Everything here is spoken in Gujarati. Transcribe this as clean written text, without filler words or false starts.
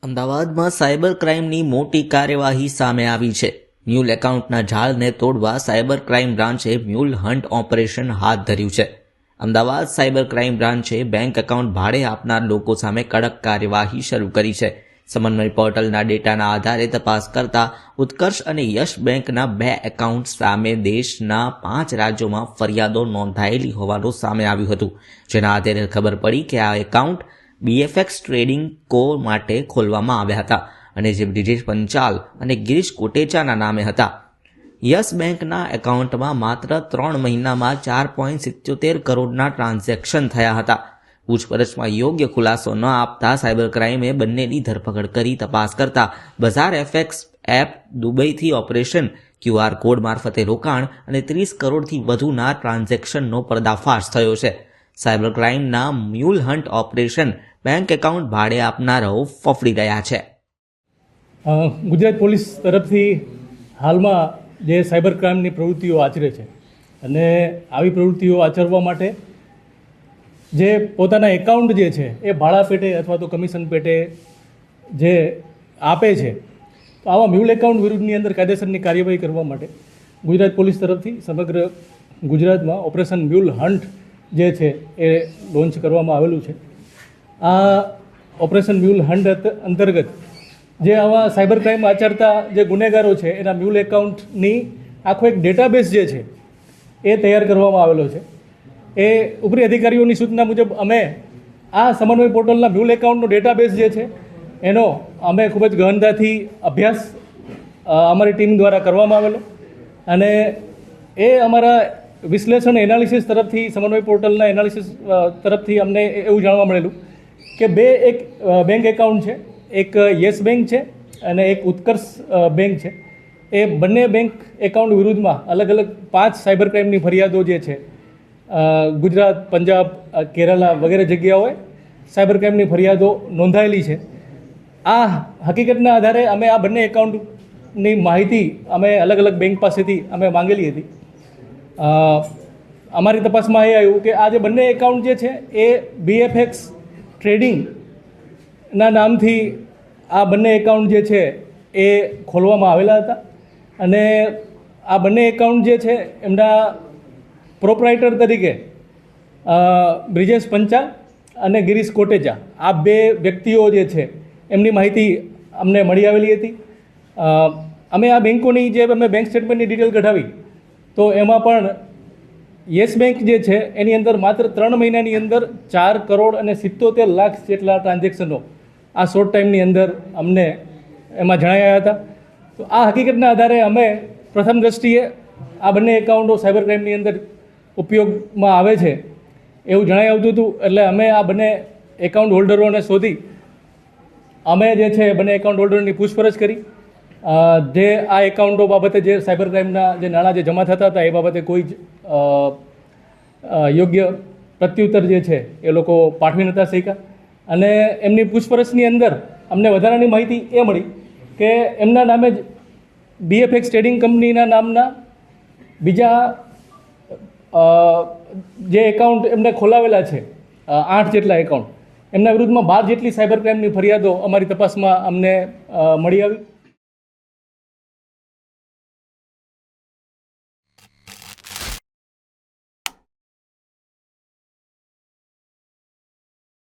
અમદાવાદમાં સાયબર ક્રાઇમની મોટી કાર્યવાહી સામે આવી છે. મ્યુલ એકાઉન્ટના જાળને તોડવા સાયબર ક્રાઇમ બ્રાન્ચે મ્યુલ હન્ટ ઓપરેશન હાથ ધર્યું છે. અમદાવાદ સાયબર ક્રાઇમ બ્રાન્ચે બેંક એકાઉન્ટ ભાડે આપનાર લોકો સામે કડક કાર્યવાહી શરૂ કરી છે. સમન્વય પોર્ટલના ડેટાના આધારે તપાસ કરતા ઉત્કર્ષ અને યશ બેંકના 2 એકાઉન્ટ સામે દેશના 5 રાજ્યોમાં ફરિયાદો નોંધાયેલી હોવાનું સામે આવ્યું હતું. જેના આધારે ખબર પડી કે આ એકાઉન્ટ BFX ટ્રેડિંગ કો માટે ખોલવામાં આવ્યા હતા અને જે બ્રિજેશ પંચાલ અને ગિરીશ કોટેચાના નામે હતા. યસ બેંકના એકાઉન્ટમાં માત્ર 3 મહિનામાં 4.77 કરોડના ટ્રાન્ઝેક્શન થયા હતા. પૂછપરછમાં યોગ્ય ખુલાસો ન આપતા સાયબર ક્રાઇમે બંનેની ધરપકડ કરી તપાસ કરતા બજાર FX એપ દુબઈથી ઓપરેશન, QR કોડ મારફતે રોકાણ અને 30 કરોડથી વધુના ટ્રાન્ઝેક્શનનો પર્દાફાશ થયો છે. સાયબર ક્રાઇમના mule hunt operation bank account ભાડે આપનારાઓ ફફડી રહ્યા છે. ગુજરાત પોલીસ તરફથી હાલમાં જે સાયબર ક્રાઇમની પ્રવૃત્તિઓ આચરે છે અને આવી પ્રવૃત્તિઓ આચરવા માટે જે પોતાના એકાઉન્ટ જે છે એ ભાડા પેટે અથવા તો કમિશન પેટે જે આપે છે, તો આવા મ્યુલ એકાઉન્ટ વિરુદ્ધની અંદર કાયદેસરની કાર્યવાહી કરવા માટે ગુજરાત પોલીસ તરફથી સમગ્ર ગુજરાતમાં ઓપરેશન મ્યુલ હન્ટ જે છે એ લોન્ચ કરવામાં આવેલું છે. આ ઓપરેશન મ્યુલ હન્ટ અંતર્ગત જે આવા સાયબર ક્રાઇમ આચરતા જે ગુનેગારો છે એના મ્યુલ એકાઉન્ટની આખો એક ડેટાબેઝ જે છે એ તૈયાર કરવામાં આવેલો છે. એ ઉપરી અધિકારીઓની સૂચના મુજબ અમે આ સમન્વય પોર્ટલના મ્યુલ એકાઉન્ટનો ડેટાબેઝ જે છે એનો અમે ખૂબ જ ગહનતાથી અભ્યાસ અમારી ટીમ દ્વારા કરવામાં આવેલો અને એ અમારા વિશ્લેષણ એનાલિસિસ તરફથી સમન્વય પોર્ટલના એનાલિસિસ તરફથી અમને એવું જાણવા મળેલું કે એક બેંક એકાઉન્ટ છે, એક યસ બેંક છે અને એક ઉત્કર્ષ બેંક છે. એ બંને બેંક એકાઉન્ટ વિરુદ્ધમાં અલગ અલગ 5 સાયબર ક્રાઇમની ફરિયાદો જે છે ગુજરાત, પંજાબ, કેરાલા વગેરે જગ્યાઓએ સાયબર ક્રાઇમની ફરિયાદો નોંધાયેલી છે. આ હકીકતના આધારે અમે આ બંને એકાઉન્ટની માહિતી અમે અલગ અલગ બેંક પાસેથી અમે માંગેલી હતી. અમારી તપાસમાં એ આવ્યું કે આ જે બંને એકાઉન્ટ જે છે એ BFX ટ્રેડિંગના નામથી આ બંને એકાઉન્ટ જે છે એ ખોલવામાં આવેલા હતા અને આ બંને એકાઉન્ટ જે છે એમના પ્રોપરાઇટર તરીકે બ્રિજેશ પંચાલ અને ગિરીશ કોટેચા, આ 2 વ્યક્તિઓ જે છે એમની માહિતી અમને મળી આવેલી હતી. અમે આ બેંકોની જે અમે બેંક સ્ટેટમેન્ટની ડિટેલ કઢાવી તો એમાં પણ યસ બેંક જે છે એની અંદર માત્ર 3 મહિનાની અંદર 4 કરોડ અને 77 લાખ જેટલા ટ્રાન્ઝેક્શનો આ શોર્ટ ટાઈમની અંદર અમને એમાં જણાયા હતા. તો આ હકીકતના આધારે અમે પ્રથમ દ્રષ્ટિએ આ બંને એકાઉન્ટો સાયબર ક્રાઇમની અંદર ઉપયોગમાં આવે છે એવું જણાઈ આવતું હતું. એટલે અમે આ બંને એકાઉન્ટ હોલ્ડરોને શોધી અમે જે છે બંને એકાઉન્ટ હોલ્ડરની પૂછપરછ કરી. જે આ એકાઉન્ટો બાબતે જે સાયબર ક્રાઇમના જે નાણાં જે જમા થતા હતા એ બાબતે કોઈ જ યોગ્ય પ્રત્યુત્તર જે છે એ લોકો પાઠવી નહોતા શક્યા અને એમની પૂછપરછની અંદર અમને વધારાની માહિતી એ મળી કે એમના નામે જ BFX ટ્રેડિંગ કંપનીના નામના બીજા જે એકાઉન્ટ એમને ખોલાવેલા છે 8 જેટલા એકાઉન્ટ, એમના વિરુદ્ધમાં 12 જેટલી સાયબર ક્રાઇમની ફરિયાદો અમારી તપાસમાં અમને મળી આવી.